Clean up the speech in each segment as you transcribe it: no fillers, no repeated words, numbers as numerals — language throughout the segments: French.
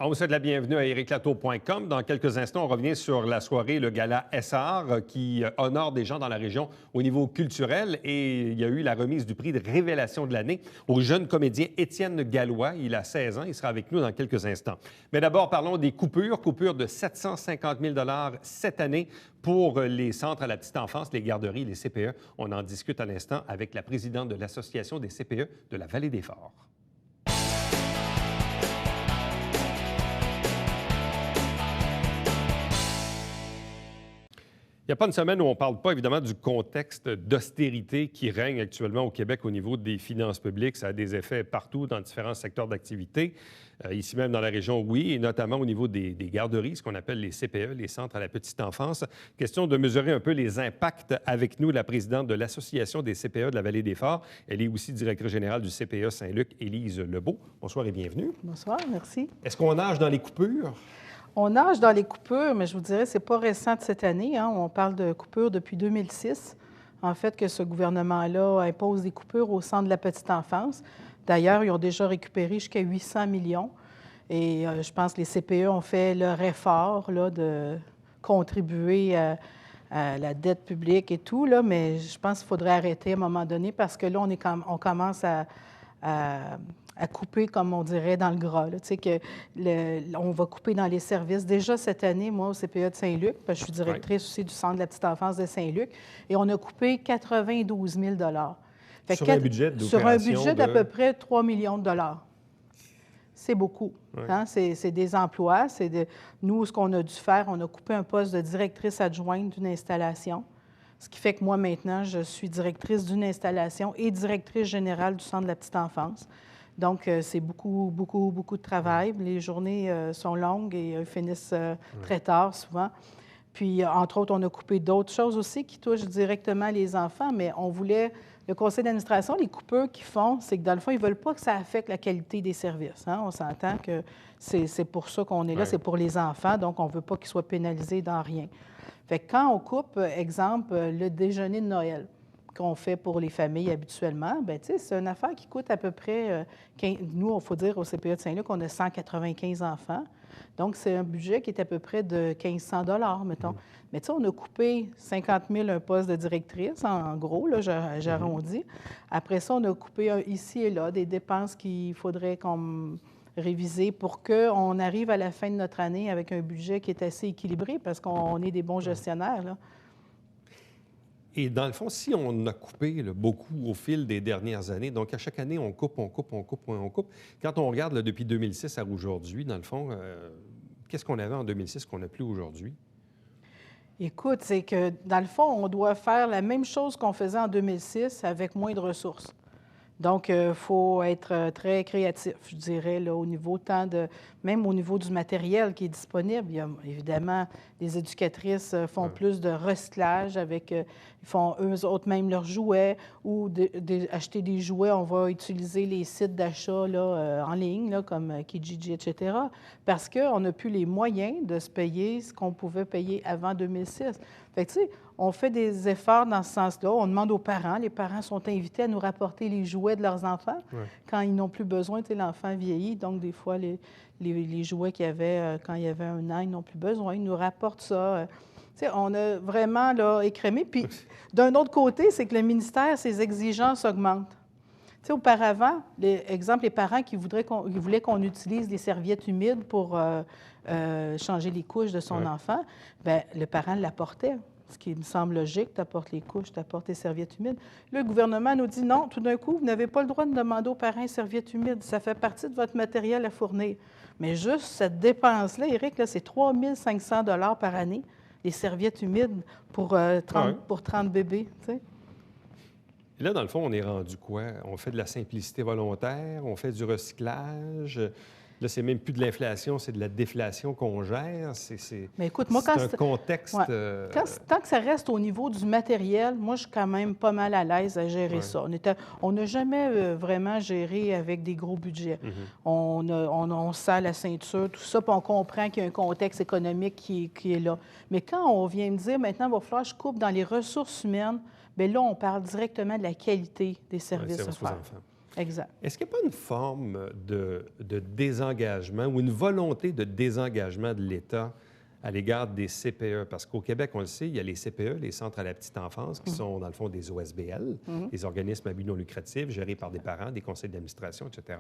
On vous souhaite la bienvenue à ericlato.com. Dans quelques instants, on revient sur la soirée, le gala SR, qui honore des gens dans la région au niveau culturel. Et il y a eu la remise du prix de révélation de l'année au jeune comédien Étienne Gallois. Il a 16 ans. Il sera avec nous dans quelques instants. Mais d'abord, parlons des coupures. Coupures de 750 000 cette année pour les centres à la petite enfance, les garderies, les CPE. On en discute à l'instant avec la présidente de l'Association des CPE de la Vallée-des-Forts. Il n'y a pas une semaine où on ne parle pas, évidemment, du contexte d'austérité qui règne actuellement au Québec au niveau des finances publiques. Ça a des effets partout dans différents secteurs d'activité. Ici même dans la région, oui, et notamment au niveau des garderies, ce qu'on appelle les CPE, les centres à la petite enfance. Question de mesurer un peu les impacts avec nous, la présidente de l'Association des CPE de la Vallée-des-Forts. Elle est aussi directrice générale du CPE Saint-Luc, Élise Lebeau. Bonsoir et bienvenue. Bonsoir, merci. Est-ce qu'on nage dans les coupures? On nage dans les coupures, mais je vous dirais, c'est pas récent de cette année. Hein. On parle de coupures depuis 2006. En fait, que ce gouvernement-là impose des coupures au centre de la petite enfance. D'ailleurs, ils ont déjà récupéré jusqu'à 800 millions. Et je pense que les CPE ont fait leur effort là, de contribuer à la dette publique et tout, là, mais je pense qu'il faudrait arrêter à un moment donné parce que là, on commence à couper, comme on dirait, dans le gras. Là. Tu sais, on va couper dans les services. Déjà cette année, moi, au CPE de Saint-Luc, parce que je suis directrice aussi du Centre de la petite enfance de Saint-Luc, et on a coupé 92 000 fait sur un budget sur un budget d'à peu près 3 millions de dollars. C'est beaucoup. Oui. Hein? C'est des emplois. Nous, ce qu'on a dû faire, on a coupé un poste de directrice adjointe d'une installation. Ce qui fait que moi, maintenant, je suis directrice d'une installation et directrice générale du Centre de la petite enfance. Donc, c'est beaucoup, beaucoup, beaucoup de travail. Les journées sont longues et finissent très tard souvent. Puis, entre autres, on a coupé d'autres choses aussi qui touchent directement les enfants, mais on voulait, le conseil d'administration, les coupures qu'ils font, c'est que dans le fond, ils ne veulent pas que ça affecte la qualité des services. Hein? On s'entend que c'est pour ça qu'on est là, c'est pour les enfants, donc on ne veut pas qu'ils soient pénalisés dans rien. Fait que quand on coupe, exemple, le déjeuner de Noël, qu'on fait pour les familles habituellement, bien, tu sais, c'est une affaire qui coûte à peu près, nous, il faut dire au CPE de Saint-Luc, on a 195 enfants. Donc, c'est un budget qui est à peu près de 1 500 $, mettons. Mais tu sais, on a coupé 50 000 un poste de directrice, en gros, là, j'arrondis. Après ça, on a coupé ici et là des dépenses qu'il faudrait qu'on réviser pour qu'on arrive à la fin de notre année avec un budget qui est assez équilibré parce qu'on est des bons gestionnaires, là. Et dans le fond, si on a coupé là, beaucoup au fil des dernières années, donc à chaque année, on coupe. Quand on regarde là, depuis 2006 à aujourd'hui, dans le fond, qu'est-ce qu'on avait en 2006 qu'on n'a plus aujourd'hui? Écoute, c'est que dans le fond, on doit faire la même chose qu'on faisait en 2006 avec moins de ressources. Donc, il faut être très créatif, je dirais, là, au niveau même au niveau du matériel qui est disponible. Il y a, évidemment, les éducatrices font plus de recyclage ils font eux autres même leurs jouets ou acheter des jouets. On va utiliser les sites d'achat en ligne, là, comme Kijiji, etc., parce qu'on n'a plus les moyens de se payer ce qu'on pouvait payer avant 2006. Fait que, tu sais, on fait des efforts dans ce sens-là. On demande aux parents. Les parents sont invités à nous rapporter les jouets de leurs enfants quand ils n'ont plus besoin. Tu sais, l'enfant vieillit, donc des fois, les jouets qu'il y avait quand il y avait 1 an, ils n'ont plus besoin. Ils nous rapportent ça. Tu sais, on a vraiment là, écrémé. Puis, d'un autre côté, c'est que le ministère, ses exigences augmentent. Tu sais, auparavant, exemple, les parents qui voulaient qu'on utilise les serviettes humides pour changer les couches de son enfant, bien, le parent l'apportait. Ce qui me semble logique, tu apportes les couches, tu apportes les serviettes humides. Là, le gouvernement nous dit non, tout d'un coup, vous n'avez pas le droit de demander aux parents serviettes humides. Ça fait partie de votre matériel à fournir. Mais juste cette dépense-là, Éric, là, c'est 3 500 $ par année, les serviettes humides pour 30 bébés. Tu sais. Et là, dans le fond, on est rendu quoi? On fait de la simplicité volontaire, on fait du recyclage. Là, c'est même plus de l'inflation, c'est de la déflation qu'on gère. Mais écoute, moi, c'est un contexte... Tant que ça reste au niveau du matériel, moi, je suis quand même pas mal à l'aise à gérer ça. On n'a jamais vraiment géré avec des gros budgets. On serre la ceinture, tout ça, puis on comprend qu'il y a un contexte économique qui est là. Mais quand on vient me dire, maintenant, il va falloir que je coupe dans les ressources humaines, bien là, on parle directement de la qualité des services offerts. Exact. Est-ce qu'il n'y a pas une forme de désengagement ou une volonté de désengagement de l'État à l'égard des CPE? Parce qu'au Québec, on le sait, il y a les CPE, les centres à la petite enfance, qui sont dans le fond des OSBL, des organismes à but non lucratif, gérés par des parents, des conseils d'administration, etc.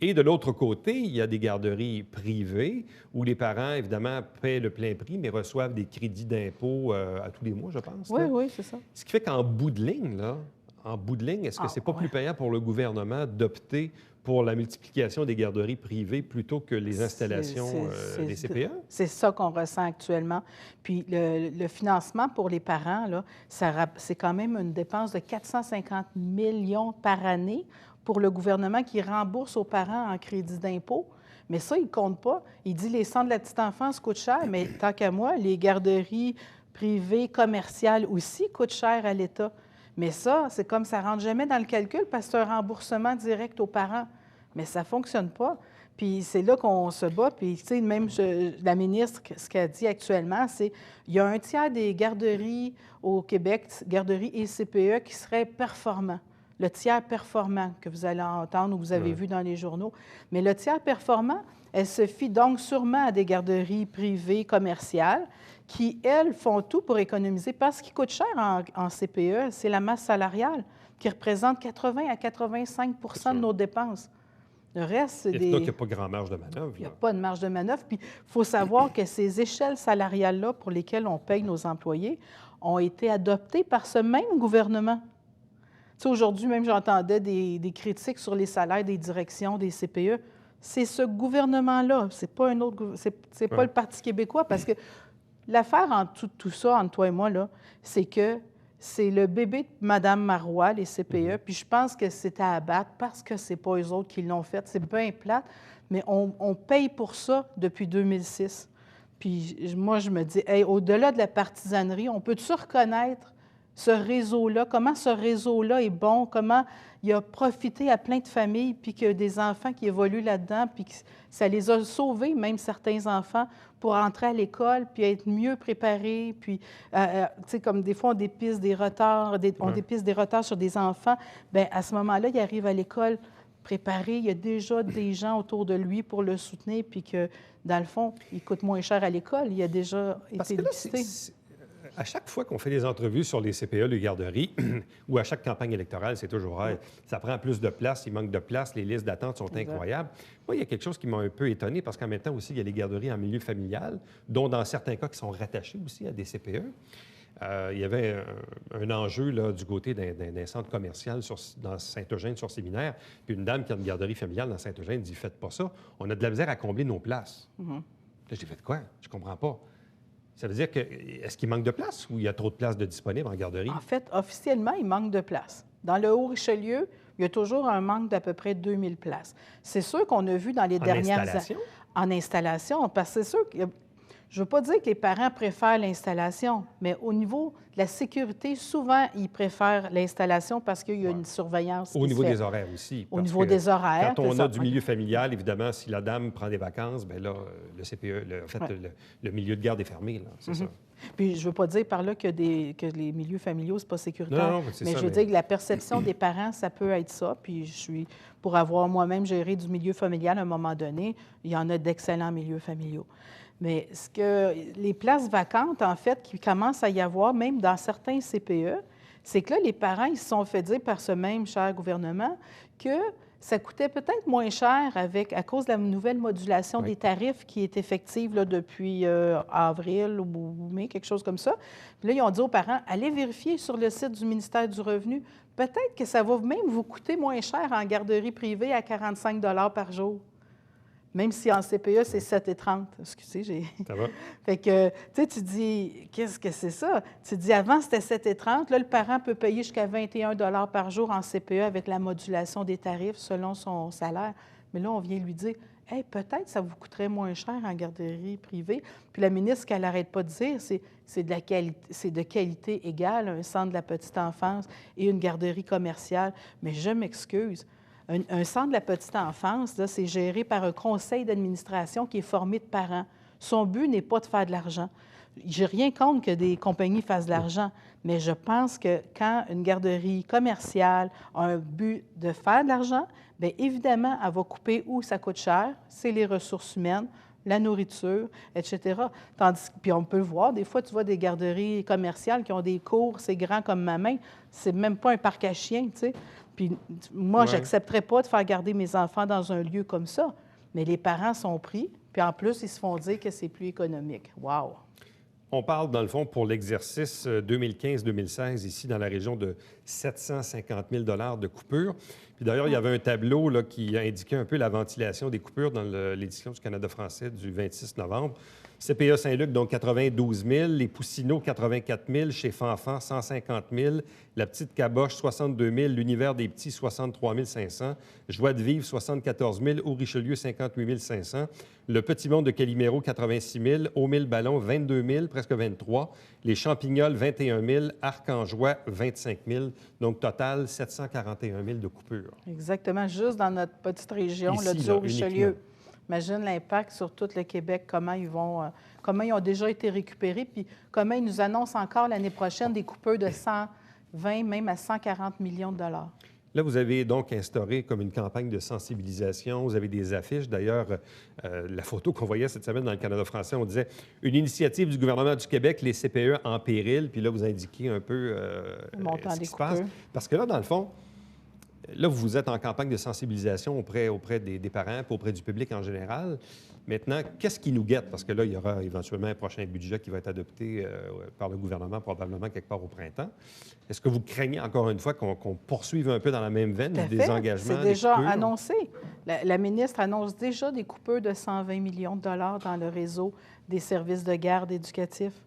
Et de l'autre côté, il y a des garderies privées où les parents, évidemment, paient le plein prix, mais reçoivent des crédits d'impôt à tous les mois, je pense. Oui, là. oui, c'est ça. Ce qui fait qu'en bout de ligne, est-ce que c'est pas plus payant pour le gouvernement d'opter pour la multiplication des garderies privées plutôt que les installations des CPE? C'est ça qu'on ressent actuellement. Puis le financement pour les parents, là, c'est quand même une dépense de 450 millions par année pour le gouvernement qui rembourse aux parents en crédit d'impôt. Mais ça, il ne compte pas. Il dit les centres de la petite enfance coûtent cher, mais tant qu'à moi, les garderies privées, commerciales aussi coûtent cher à l'État. Mais ça, c'est comme ça ne rentre jamais dans le calcul parce que c'est un remboursement direct aux parents. Mais ça ne fonctionne pas. Puis c'est là qu'on se bat. Puis, tu sais, même la ministre, ce qu'elle dit actuellement, c'est qu'il y a un tiers des garderies au Québec, garderies et CPE, qui seraient performants. Le tiers performant que vous allez entendre ou vous avez vu dans les journaux. Mais le tiers performant, elle se fie donc sûrement à des garderies privées, commerciales, qui, elles, font tout pour économiser. Parce ce qui coûte cher en CPE, c'est la masse salariale, qui représente 80 à 85 de nos dépenses. Le reste, c'est des... Donc, il n'y a pas grand marge de manœuvre. Il n'y a pas de marge de manœuvre. Puis, il faut savoir que ces échelles salariales-là pour lesquelles on paye nos employés ont été adoptées par ce même gouvernement. Tu sais, aujourd'hui, même, j'entendais des critiques sur les salaires des directions des CPE. C'est ce gouvernement-là, c'est pas un autre, c'est pas le Parti québécois, parce que l'affaire en tout ça, entre toi et moi, là, c'est que c'est le bébé de Mme Marois, les CPE, puis je pense que c'est à abattre parce que c'est pas eux autres qui l'ont fait. C'est bien plate, mais on paye pour ça depuis 2006. Puis moi, je me dis, hey, au-delà de la partisanerie, on peut-tu reconnaître ce réseau-là, comment ce réseau-là est bon, comment il a profité à plein de familles, puis qu'il y a des enfants qui évoluent là-dedans, puis que ça les a sauvés, même certains enfants, pour entrer à l'école, puis être mieux préparés, puis, tu sais, comme des fois, on dépiste des retards, on dépiste des retards sur des enfants, bien, à ce moment-là, ils arrivent à l'école préparés, il y a déjà des gens autour de lui pour le soutenir, puis que, dans le fond, il coûte moins cher à l'école, il a déjà été dépisté. À chaque fois qu'on fait des entrevues sur les CPE, les garderies, ou à chaque campagne électorale, c'est toujours ça prend plus de place, il manque de place, les listes d'attente sont incroyables. Moi, il y a quelque chose qui m'a un peu étonné, parce qu'en même temps aussi, il y a les garderies en milieu familial, dont dans certains cas qui sont rattachés aussi à des CPE. Il y avait un enjeu là, du côté d'un centre commercial dans Saint-Eugène-sur-Séminaire, puis une dame qui a une garderie familiale dans Saint-Eugène dit « Faites pas ça, on a de la misère à combler nos places. Là, j'ai fait quoi? Je comprends pas. Ça veut dire que, est-ce qu'il manque de place ou il y a trop de places de disponibles en garderie? En fait, officiellement, il manque de place. Dans le Haut-Richelieu, il y a toujours un manque d'à peu près 2000 places. C'est sûr qu'on a vu dans les dernières années... En installation? Parce que c'est sûr que... Je ne veux pas dire que les parents préfèrent l'installation, mais au niveau de la sécurité, souvent, ils préfèrent l'installation parce qu'il y a une surveillance. Au niveau des horaires aussi. Au niveau des horaires. Quand on a du milieu familial, évidemment, si la dame prend des vacances, bien là, le CPE, le milieu de garde est fermé, c'est ça. Puis je ne veux pas dire par là que les milieux familiaux, ce n'est pas sécuritaire. Non, mais je veux dire que la perception des parents, ça peut être ça. Puis je suis, pour avoir moi-même géré du milieu familial à un moment donné, il y en a d'excellents milieux familiaux. Mais ce que les places vacantes, en fait, qui commencent à y avoir, même dans certains CPE, c'est que là, les parents, ils se sont fait dire par ce même cher gouvernement que ça coûtait peut-être moins cher à cause de la nouvelle modulation des tarifs qui est effective là, depuis avril ou mai, quelque chose comme ça. Puis là, ils ont dit aux parents, allez vérifier sur le site du ministère du Revenu. Peut-être que ça va même vous coûter moins cher en garderie privée à 45 $ par jour. Même si en CPE, c'est 7,30 $. Excusez, Ça va. Fait que, tu dis, qu'est-ce que c'est ça? Tu dis, avant, c'était 7,30 $. Là, le parent peut payer jusqu'à 21 $ par jour en CPE avec la modulation des tarifs selon son salaire. Mais là, on vient lui dire, hey, peut-être ça vous coûterait moins cher en garderie privée. Puis la ministre, ce qu'elle n'arrête pas de dire, c'est de qualité égale, un centre de la petite enfance et une garderie commerciale. Mais je m'excuse. Un centre de la petite enfance, c'est géré par un conseil d'administration qui est formé de parents. Son but n'est pas de faire de l'argent. j'ai rien contre que des compagnies fassent de l'argent, mais je pense que quand une garderie commerciale a un but de faire de l'argent, bien évidemment, elle va couper où ça coûte cher, c'est les ressources humaines, la nourriture, etc. Puis on peut le voir, des fois, tu vois des garderies commerciales qui ont des cours, c'est grand comme ma main, c'est même pas un parc à chiens, tu sais. Puis moi, je n'accepterais pas de faire garder mes enfants dans un lieu comme ça, mais les parents sont pris, puis en plus, ils se font dire que c'est plus économique. Wow! On parle, dans le fond, pour l'exercice 2015-2016, ici, dans la région de 750 000 de coupures. Puis d'ailleurs, il y avait un tableau là, qui indiquait un peu la ventilation des coupures dans l'édition du Canada français du 26 novembre. CPA Saint-Luc, donc 92 000. Les Poussineaux, 84 000. Chez Fanfan, 150 000. La Petite Caboche, 62 000. L'Univers des Petits, 63 500. Joie de vivre, 74 000. Au Richelieu, 58 500. Le Petit Monde de Calimero, 86 000. Au Mille Ballons, 22 000, presque 23. Les Champignolles, 21 000. Arc-en-Joie, 25 000. Donc, total, 741 000 de coupures. Exactement, juste dans notre petite région, Ici, là, du là, Haut-Richelieu. uniquement. Imagine l'impact sur tout le Québec, comment ils ont déjà été récupérés, puis comment ils nous annoncent encore l'année prochaine des coupures de 120, même à 140 millions de dollars. Là, vous avez donc instauré comme une campagne de sensibilisation. Vous avez des affiches. D'ailleurs, la photo qu'on voyait cette semaine dans le Canada français, on disait « Une initiative du gouvernement du Québec, les CPE en péril ». Puis là, vous indiquez un peu Le montant ce des qui se passe. coupures. Parce que là, dans le fond, là, vous êtes en campagne de sensibilisation auprès des parents et auprès du public en général. Maintenant, qu'est-ce qui nous guette? Parce que là, il y aura éventuellement un prochain budget qui va être adopté par le gouvernement, probablement quelque part au printemps. Est-ce que vous craignez, encore une fois, qu'on poursuive un peu dans la même veine Tout à des fait. engagements? C'est déjà des coupures? annoncé. La ministre annonce déjà des coupures de 120 millions de dollars dans le réseau des services de garde éducatifs.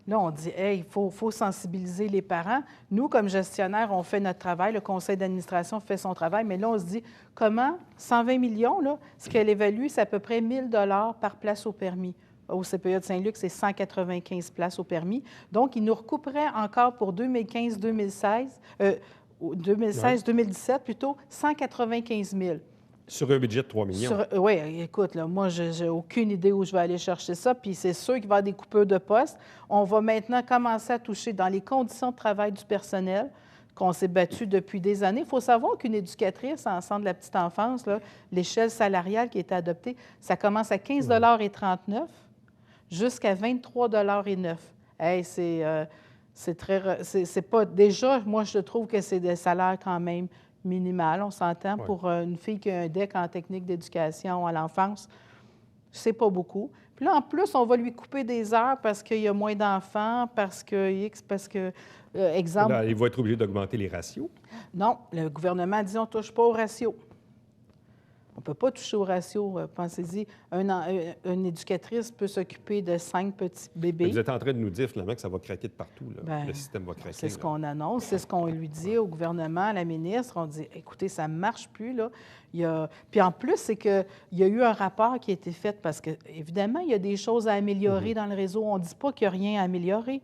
Là, on dit, hey, il faut sensibiliser les parents. Nous, comme gestionnaires, on fait notre travail. Le conseil d'administration fait son travail. Mais là, on se dit, comment 120 millions, là, ce qu'elle évalue, c'est à peu près 1 000 par place au permis. Au CPA de Saint-Luc, c'est 195 places au permis. Donc, il nous recouperait encore pour 2015-2016, 2016-2017 plutôt, 195 000. Sur un budget de 3 millions. Oui, écoute, là, moi, je n'ai aucune idée où je vais aller chercher ça, puis c'est sûr qu'il va y avoir des coupures de postes. On va maintenant commencer à toucher dans les conditions de travail du personnel qu'on s'est battu depuis des années. Il faut savoir qu'une éducatrice en centre de la petite enfance, l'échelle salariale qui a été adoptée, ça commence à 15,39 $ jusqu'à 23,09 $. Hey, c'est pas... Déjà, moi, je trouve que c'est des salaires quand même minimal, on s'entend, pour une fille qui a un DEC en technique d'éducation à l'enfance, c'est pas beaucoup. Puis là, en plus, on va lui couper des heures parce qu'il y a moins d'enfants, parce que exemple... Là, il va être obligé d'augmenter les ratios. Non, le gouvernement dit on ne touche pas au ratio. On ne peut pas toucher au ratio. Pensez-y, une éducatrice peut s'occuper de 5 petits bébés. Vous êtes en train de nous dire finalement que ça va craquer de partout. Là. Bien, le système va craquer. C'est ce qu'on annonce, c'est ce qu'on lui dit au gouvernement, à la ministre. On dit, écoutez, ça ne marche plus. Là. Puis en plus, c'est qu'il y a eu un rapport qui a été fait parce que, évidemment, il y a des choses à améliorer dans le réseau. On ne dit pas qu'il n'y a rien à améliorer.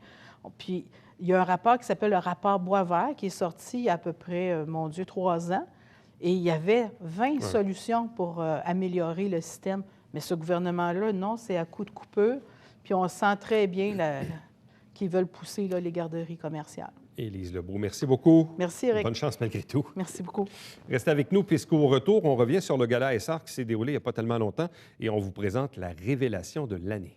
Puis il y a un rapport qui s'appelle le rapport Boisvert qui est sorti il y a à peu près, 3 ans. Et il y avait 20 solutions pour améliorer le système. Mais ce gouvernement-là, non, c'est à coup de coupure. Puis on sent très bien qu'ils veulent pousser les garderies commerciales. Élise Lebeau, merci beaucoup. Merci, Éric. Bonne chance malgré tout. Merci beaucoup. Restez avec nous, puisqu'au retour, on revient sur le gala SR qui s'est déroulé il n'y a pas tellement longtemps et on vous présente la révélation de l'année.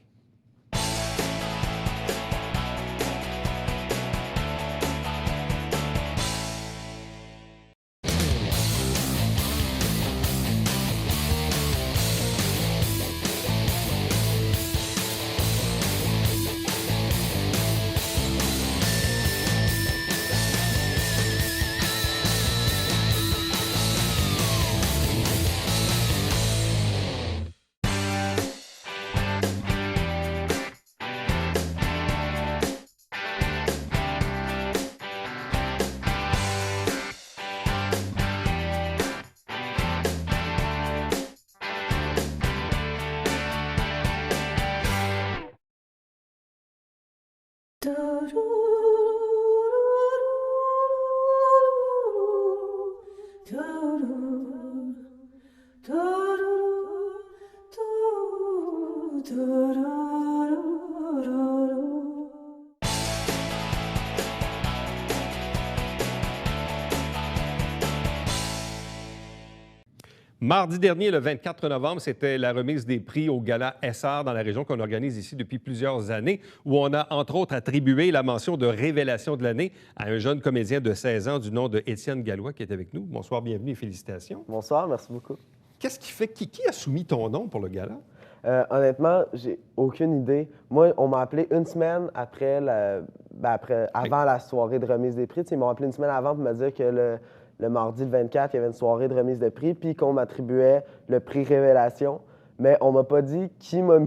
Mardi dernier, le 24 novembre, c'était la remise des prix au Gala Essar dans la région qu'on organise ici depuis plusieurs années, où on a entre autres attribué la mention de révélation de l'année à un jeune comédien de 16 ans du nom de Étienne Gallois qui est avec nous. Bonsoir, bienvenue et félicitations. Bonsoir, merci beaucoup. Qu'est-ce qui fait, qui a soumis ton nom pour le gala? Honnêtement, j'ai aucune idée. Moi, on m'a appelé une semaine après, avant la soirée de remise des prix. Ils m'ont appelé une semaine avant pour me dire que le mardi, le 24, il y avait une soirée de remise de prix, puis qu'on m'attribuait le prix Révélation. Mais on m'a pas dit qui m'a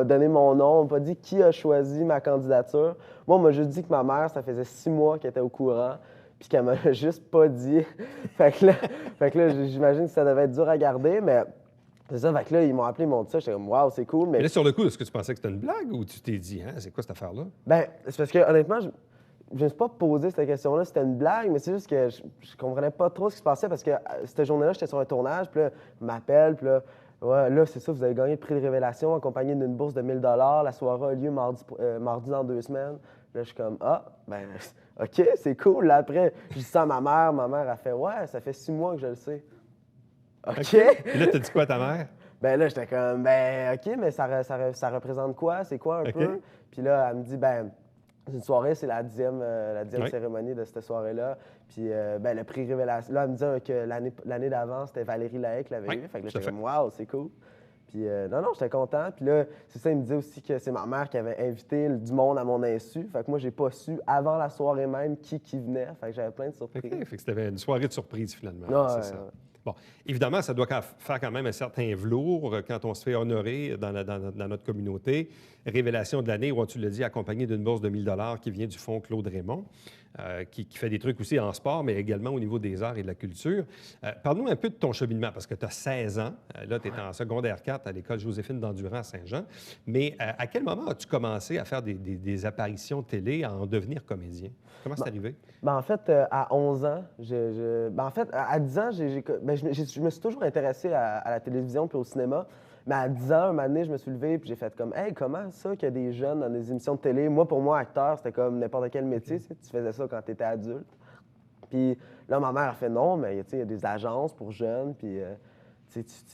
donné mon nom, on m'a pas dit qui a choisi ma candidature. Moi, on m'a juste dit que ma mère, ça faisait 6 mois qu'elle était au courant, puis qu'elle m'a juste pas dit. fait que là, j'imagine que ça devait être dur à garder, mais c'est ça. Fait que là, ils m'ont appelé, ils m'ont dit ça. J'étais comme, waouh, c'est cool. Mais là, sur le coup, est-ce que tu pensais que c'était une blague ou tu t'es dit, hein, c'est quoi cette affaire-là? Ben, c'est parce que, honnêtement, je ne me suis pas posé cette question-là, c'était une blague, mais c'est juste que je comprenais pas trop ce qui se passait parce que cette journée-là, j'étais sur un tournage, puis là, ils m'appellent, puis là, ouais, là, c'est ça, vous avez gagné le prix de Révélation accompagné d'une bourse de 1 000 $. La soirée a lieu mardi dans 2 semaines. Là, je suis comme, ah, ben, OK, c'est cool. Là, après, je dis ça à ma mère a fait, ouais, ça fait 6 mois que je le sais. OK. Et là, t'as dit quoi à ta mère? Ben là, j'étais comme, ben, OK, mais ça représente quoi? C'est quoi un peu? Puis là, elle me dit, ben, une soirée, c'est la dixième cérémonie de cette soirée-là. Puis, ben, le prix Révélation. Là, elle me dit que l'année d'avant, c'était Valérie Lahaye qui l'avait eu. Fait que là, j'étais comme, waouh, c'est cool. Puis, non, j'étais content. Puis là, c'est ça, il me disait aussi que c'est ma mère qui avait invité du monde à mon insu. Fait que moi, j'ai pas su avant la soirée même qui venait. Fait que j'avais plein de surprises. OK, fait que c'était une soirée de surprise finalement. Ouais, c'est ça. ouais. Bon, évidemment, ça doit faire quand même un certain velours quand on se fait honorer dans notre communauté. Révélation de l'année, où tu l'as dit, accompagné d'une bourse de 1 000 $ qui vient du Fonds Claude Raymond, qui fait des trucs aussi en sport, mais également au niveau des arts et de la culture. Parle-nous un peu de ton cheminement, parce que tu as 16 ans. Là, tu es en secondaire 4 à l'école Joséphine d'Endurant à Saint-Jean. Mais à quel moment as-tu commencé à faire des apparitions télé, à en devenir comédien? Comment c'est arrivé? Ben, en fait, à 11 ans, en fait, à 10 ans, je me suis toujours intéressé à la télévision puis au cinéma. Mais à 10 ans, un moment donné, je me suis levé puis j'ai fait comme, hey, comment ça qu'il y a des jeunes dans des émissions de télé? Moi, pour moi, acteur, c'était comme n'importe quel métier. Tu faisais ça quand tu étais adulte. Puis là, ma mère a fait non, mais il y a des agences pour jeunes. Puis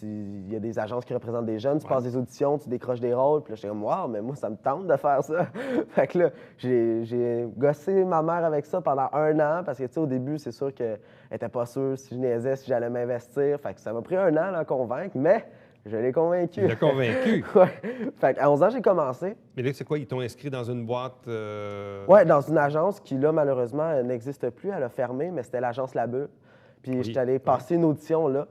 il y a des agences qui représentent des jeunes. Tu passes des auditions, tu décroches des rôles. Puis là, j'étais comme, waouh, mais moi, ça me tente de faire ça. Fait que là, j'ai gossé ma mère avec ça pendant 1 an. Parce que, tu sais, au début, c'est sûr qu'elle n'était pas sûre si je niaisais, si j'allais m'investir. Fait que ça m'a pris 1 an à convaincre, mais je l'ai convaincu. Il l'a convaincu? Ouais. Fait qu'à 11 ans, j'ai commencé. Mais là, c'est quoi? Ils t'ont inscrit dans une boîte? Ouais, dans une agence qui, là, malheureusement, n'existe plus. Elle a fermé, mais c'était l'agence La Bulle. Puis j'étais allé passer une audition là.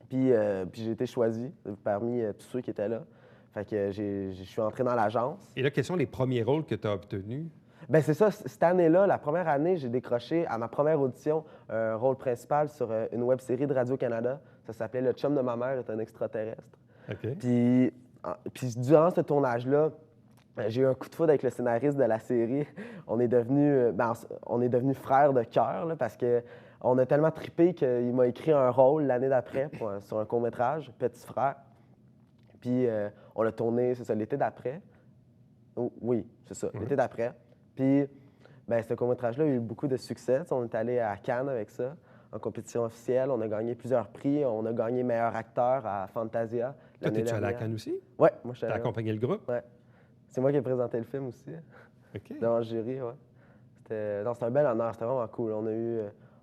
Puis j'ai été choisi parmi tous ceux qui étaient là. Fait que je suis entré dans l'agence. Et là, quels sont les premiers rôles que tu as obtenus? Bien, c'est ça. Cette année-là, la première année, j'ai décroché à ma première audition un rôle principal sur une web-série de Radio-Canada. Ça s'appelait Le chum de ma mère est un extraterrestre. OK. Puis durant ce tournage-là, j'ai eu un coup de foudre avec le scénariste de la série. On est devenus frères de cœur là, parce que on a tellement trippé qu'il m'a écrit un rôle l'année d'après sur un court-métrage, Petit frère. Puis on l'a tourné, c'est ça, l'été d'après. Oui, c'est ça, l'été d'après. Puis ce court-métrage-là a eu beaucoup de succès. On est allé à Cannes avec ça, en compétition officielle. On a gagné plusieurs prix. On a gagné meilleur acteur à Fantasia l'année dernière. Toi, tu es allé à Cannes aussi? Oui, moi je suis allé. Tu as accompagné le groupe? Oui. C'est moi qui ai présenté le film aussi. OK. Dans le jury, oui. C'était un bel honneur, c'était vraiment cool.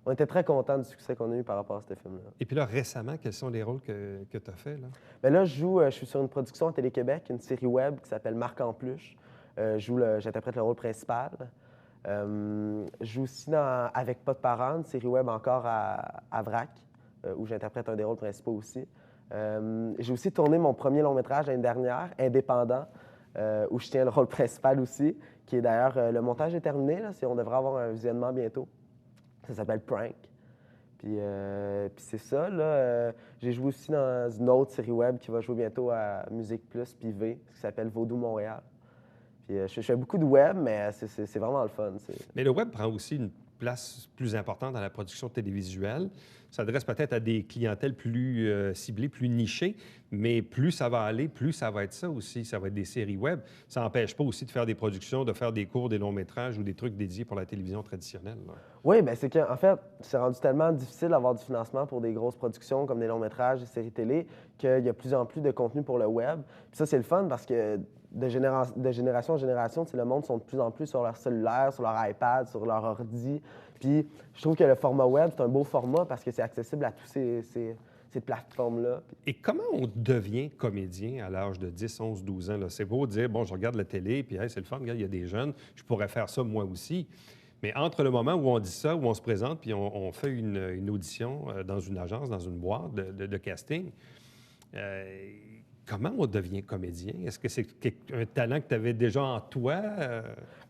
On était très contents du succès qu'on a eu par rapport à ce film-là. Et puis là, récemment, quels sont les rôles que tu as faits? Là? Bien là, je suis sur une production à Télé-Québec, une série web qui s'appelle Marc en Pluche. J'interprète le rôle principal. Je joue aussi avec Pas de parents, une série web encore à Vrac, où j'interprète un des rôles principaux aussi. J'ai aussi tourné mon premier long-métrage l'année dernière, Indépendant, où je tiens le rôle principal aussi, qui est d'ailleurs, le montage est terminé, là, on devrait avoir un visionnement bientôt. Ça s'appelle Prank. Puis c'est ça, là. J'ai joué aussi dans une autre série web qui va jouer bientôt à Musique Plus puis V, qui s'appelle Vaudou Montréal. Puis je fais beaucoup de web, mais c'est vraiment le fun. Mais le web prend aussi place plus importante dans la production télévisuelle. Ça s'adresse peut-être à des clientèles plus ciblées, plus nichées, mais plus ça va aller, plus ça va être ça aussi. Ça va être des séries web. Ça n'empêche pas aussi de faire des productions, de faire des courts, des longs métrages ou des trucs dédiés pour la télévision traditionnelle, là. Oui, bien, c'est qu'en fait, c'est rendu tellement difficile d'avoir du financement pour des grosses productions comme des longs métrages, des séries télé, qu'il y a de plus en plus de contenu pour le web. Puis ça, c'est le fun parce que de génération en génération, le monde sont de plus en plus sur leur cellulaire, sur leur iPad, sur leur ordi. Puis je trouve que le format web, c'est un beau format parce que c'est accessible à toutes ces plateformes-là. Et comment on devient comédien à l'âge de 10, 11, 12 ans? Là? C'est beau de dire, bon, je regarde la télé, puis hey, c'est le fun, regarde, il y a des jeunes, je pourrais faire ça moi aussi. Mais entre le moment où on dit ça, où on se présente, puis on fait une audition dans une agence, dans une boîte de casting, comment on devient comédien? Est-ce que c'est un talent que tu avais déjà en toi?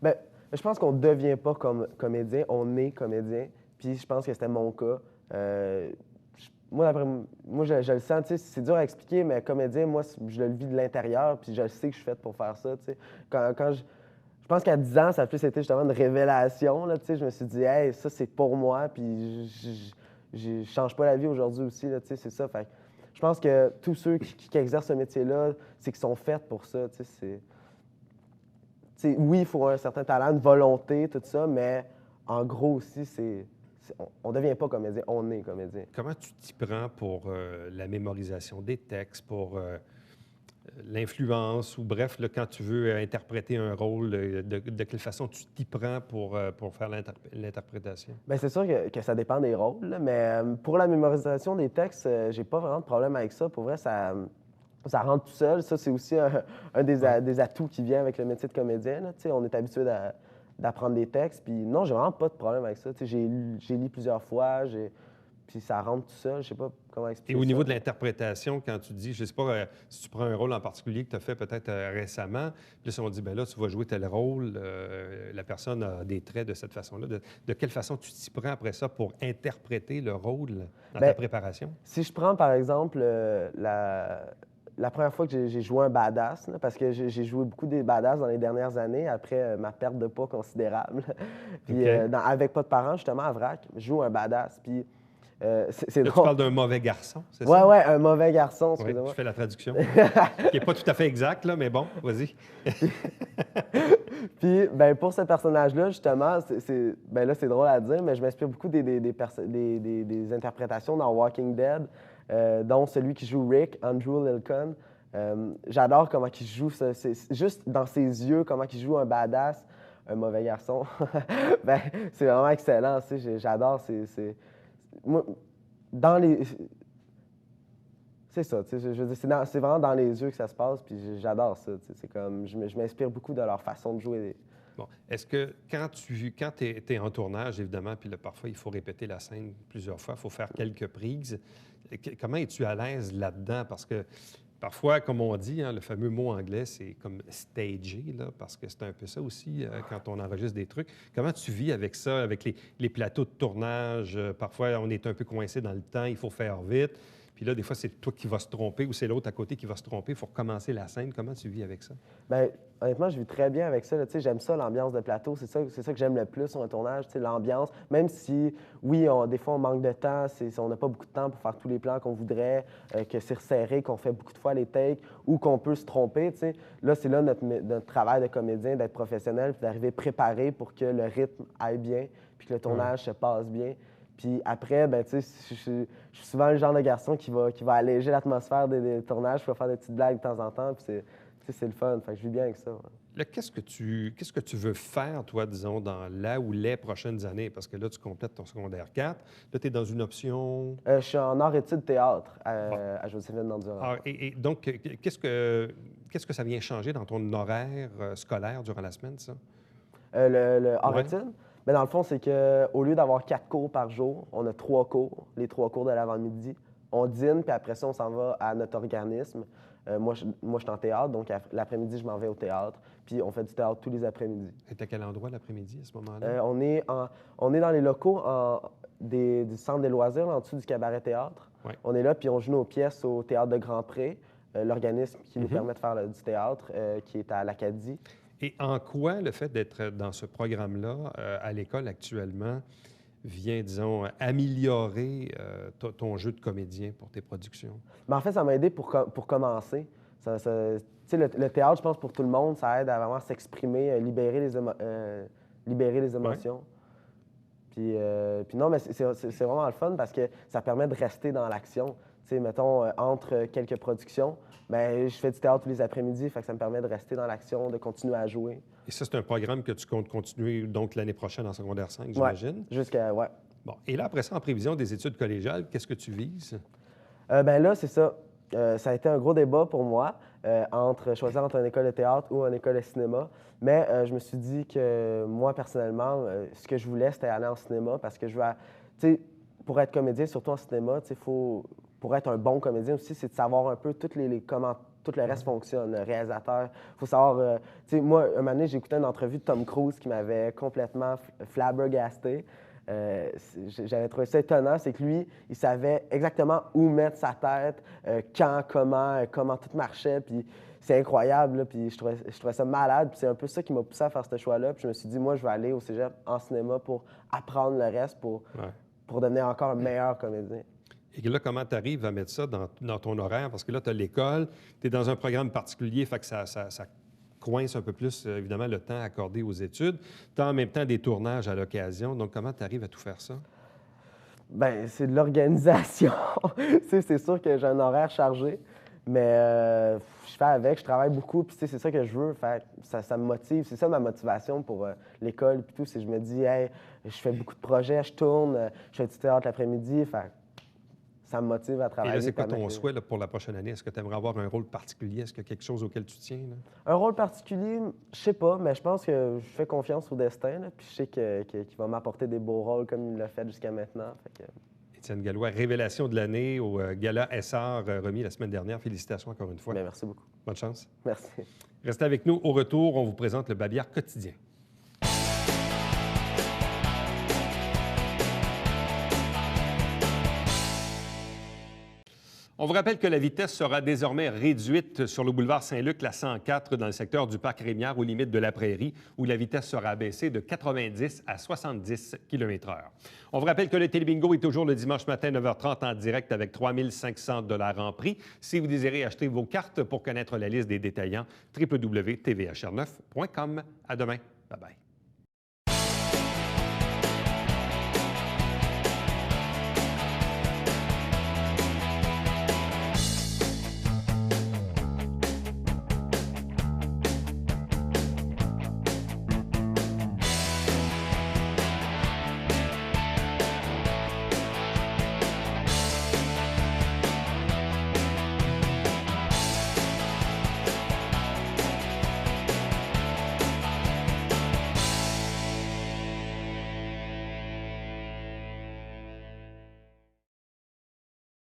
Bien, je pense qu'on ne devient pas comme comédien, on est comédien. Puis je pense que c'était mon cas. Moi, je le sens, tu sais, c'est dur à expliquer, mais comédien, moi, je le vis de l'intérieur, puis je le sais que je suis faite pour faire ça, tu sais. Je pense qu'à 10 ans, ça a plus été justement une révélation, là, tu sais. Je me suis dit, hey, ça, c'est pour moi, puis je change pas la vie aujourd'hui aussi, là, tu sais, c'est ça. Fait que je pense que tous ceux qui exercent ce métier-là, c'est qu'ils sont faits pour ça, tu sais. Oui, il faut un certain talent, une volonté, tout ça, mais en gros aussi, on ne devient pas comédien, on est comédien. Comment tu t'y prends pour la mémorisation des textes, pour l'influence, ou bref, là, quand tu veux interpréter un rôle, de quelle façon tu t'y prends pour faire l'interprétation? Bien, c'est sûr que ça dépend des rôles, là, mais pour la mémorisation des textes, j'ai pas vraiment de problème avec ça. Pour vrai, ça rentre tout seul. Ça, c'est aussi un des atouts qui vient avec le métier de comédien, là. Tu sais, on est habitué d'apprendre des textes. Puis non, j'ai vraiment pas de problème avec ça. Tu sais, j'ai lu plusieurs fois, puis ça rentre tout seul. Je sais pas comment expliquer Et au ça. niveau de l'interprétation, quand tu dis, je ne sais pas si tu prends un rôle en particulier que tu as fait peut-être récemment, puis là, si on dit, bien là, tu vas jouer tel rôle, la personne a des traits de cette façon-là. De quelle façon tu t'y prends après ça pour interpréter le rôle dans ta préparation? Si je prends, par exemple, la première fois que j'ai joué un badass, là, parce que j'ai joué beaucoup des badass dans les dernières années, après ma perte de poids considérable. Puis avec Pas de parents, justement, à Vrac, je joue un badass. Puis c'est là, drôle. tu parles d'un mauvais garçon, c'est ça? Ouais, un mauvais garçon, Oui, excusez-moi. je fais la traduction, qui n'est pas tout à fait exact, là, mais bon, vas-y. Puis, ben, pour ce personnage-là, justement, ben là, c'est drôle à dire, mais je m'inspire beaucoup des interprétations dans Walking Dead, dont celui qui joue Rick, Andrew Lincoln. J'adore comment il joue ça. C'est juste dans ses yeux, comment il joue un badass, un mauvais garçon. Ben, c'est vraiment excellent, tu sais, j'adore. Moi, dans les... C'est ça, tu sais, je veux dire, c'est vraiment dans les yeux que ça se passe, puis j'adore ça, tu sais, c'est comme, je m'inspire beaucoup de leur façon de jouer. Bon, est-ce que quand tu es en tournage, évidemment, puis là, parfois, il faut répéter la scène plusieurs fois, il faut faire quelques prises, comment es-tu à l'aise là-dedans? Parce que parfois, comme on dit, hein, le fameux mot anglais, c'est comme « stagé », là, parce que c'est un peu ça aussi quand on enregistre des trucs. Comment tu vis avec ça, avec les plateaux de tournage? Parfois, on est un peu coincé dans le temps, il faut faire vite. Puis là, des fois, c'est toi qui vas se tromper ou c'est l'autre à côté qui va se tromper. Il faut recommencer la scène. Comment tu vis avec ça? Bien, honnêtement, je vis très bien avec ça. Tu sais, j'aime ça, l'ambiance de plateau. C'est ça que j'aime le plus sur un tournage, tu sais, l'ambiance. Même si, oui, des fois, on manque de temps, on n'a pas beaucoup de temps pour faire tous les plans qu'on voudrait, que c'est resserré, qu'on fait beaucoup de fois les takes ou qu'on peut se tromper, tu sais. Là, c'est là notre travail de comédien, d'être professionnel, puis d'arriver préparé pour que le rythme aille bien, puis que le tournage se passe bien. Puis après, ben, tu sais, je suis souvent le genre de garçon qui va alléger l'atmosphère des tournages, qui va faire des petites blagues de temps en temps, puis c'est le fun. Fait que je vis bien avec ça. Ouais. Là, qu'est-ce que tu veux faire, toi, disons, dans la ou les prochaines années? Parce que là, tu complètes ton secondaire 4. Là, tu es dans une option... Je suis en art-études théâtre à Joséphine-Nandurand. Et donc, qu'est-ce que ça vient changer dans ton horaire scolaire durant la semaine, ça? Le art-études? Mais dans le fond, c'est qu'au lieu d'avoir 4 cours par jour, on a 3 cours, les 3 cours de l'avant-midi. On dîne, puis après ça, on s'en va à notre organisme. Moi, je suis en théâtre, donc l'après-midi, je m'en vais au théâtre. Puis on fait du théâtre tous les après-midi. Et à quel endroit l'après-midi, à ce moment-là? On est dans les locaux du Centre des loisirs, là, en dessous du cabaret théâtre. Ouais. On est là, puis on joue nos pièces au Théâtre de Grand Pré, l'organisme qui nous permet de faire du théâtre, qui est à l'Acadie. Et en quoi le fait d'être dans ce programme-là à l'école actuellement vient, disons, améliorer ton jeu de comédien pour tes productions? Mais en fait, ça m'a aidé pour commencer. Tu sais, le théâtre, je pense, pour tout le monde, ça aide à vraiment s'exprimer, libérer les émotions. Puis non, mais c'est vraiment le fun parce que ça permet de rester dans l'action. Tu sais, mettons, entre quelques productions, bien, je fais du théâtre tous les après-midi, fait que ça me permet de rester dans l'action, de continuer à jouer. Et ça, c'est un programme que tu comptes continuer donc l'année prochaine en secondaire 5, j'imagine? Ouais, jusqu'à, ouais. Bon. Et là, après ça, en prévision des études collégiales, qu'est-ce que tu vises? Ben là, c'est ça. Ça a été un gros débat pour moi entre choisir entre une école de théâtre ou une école de cinéma. Mais je me suis dit que moi, personnellement, ce que je voulais, c'était aller en cinéma parce que je veux, tu sais, pour être comédien, surtout en cinéma, tu sais, pour être un bon comédien aussi, c'est de savoir un peu comment tout le reste fonctionne, le réalisateur. Il faut savoir, tu sais, moi, un moment donné, j'ai écouté une entrevue de Tom Cruise qui m'avait complètement flabbergasté. J'avais trouvé ça étonnant, c'est que lui, il savait exactement où mettre sa tête, quand, comment tout marchait, puis c'est incroyable, là, puis je trouvais ça malade, puis c'est un peu ça qui m'a poussé à faire ce choix-là, puis je me suis dit, moi, je vais aller au cégep en cinéma pour apprendre le reste, pour devenir encore un meilleur comédien. Et là, comment tu arrives à mettre ça dans ton horaire? Parce que là, tu as l'école, tu es dans un programme particulier, fait que ça coince un peu plus, évidemment, le temps accordé aux études. Tu as en même temps des tournages à l'occasion. Donc, comment tu arrives à tout faire ça? Bien, c'est de l'organisation. C'est sûr que j'ai un horaire chargé, mais je fais avec, je travaille beaucoup, puis c'est ça que je veux. Fait, ça me motive. C'est ça ma motivation pour l'école, puis tout. C'est je me dis, hey, je fais beaucoup de projets, je tourne, je fais du théâtre l'après-midi. Fait, ça me motive à travailler. Et là, c'est quoi ton souhait là, pour la prochaine année? Est-ce que tu aimerais avoir un rôle particulier? Est-ce qu'il y a quelque chose auquel tu tiens? Là? Un rôle particulier, je sais pas, mais je pense que je fais confiance au destin, là, puis je sais qu'il va m'apporter des beaux rôles comme il l'a fait jusqu'à maintenant. Fait que... Étienne Gallois, révélation de l'année au Gala SR remis la semaine dernière. Félicitations encore une fois. Bien, merci beaucoup. Bonne chance. Merci. Restez avec nous. Au retour, on vous présente le Babillard quotidien. On vous rappelle que la vitesse sera désormais réduite sur le boulevard Saint-Luc, la 104, dans le secteur du parc Rémière, aux limites de la Prairie, où la vitesse sera abaissée de 90 à 70 km/h. On vous rappelle que le Télébingo est toujours le dimanche matin, 9h30, en direct avec 3 500 $ en prix. Si vous désirez acheter vos cartes pour connaître la liste des détaillants, www.tvhr9.com. À demain. Bye-bye.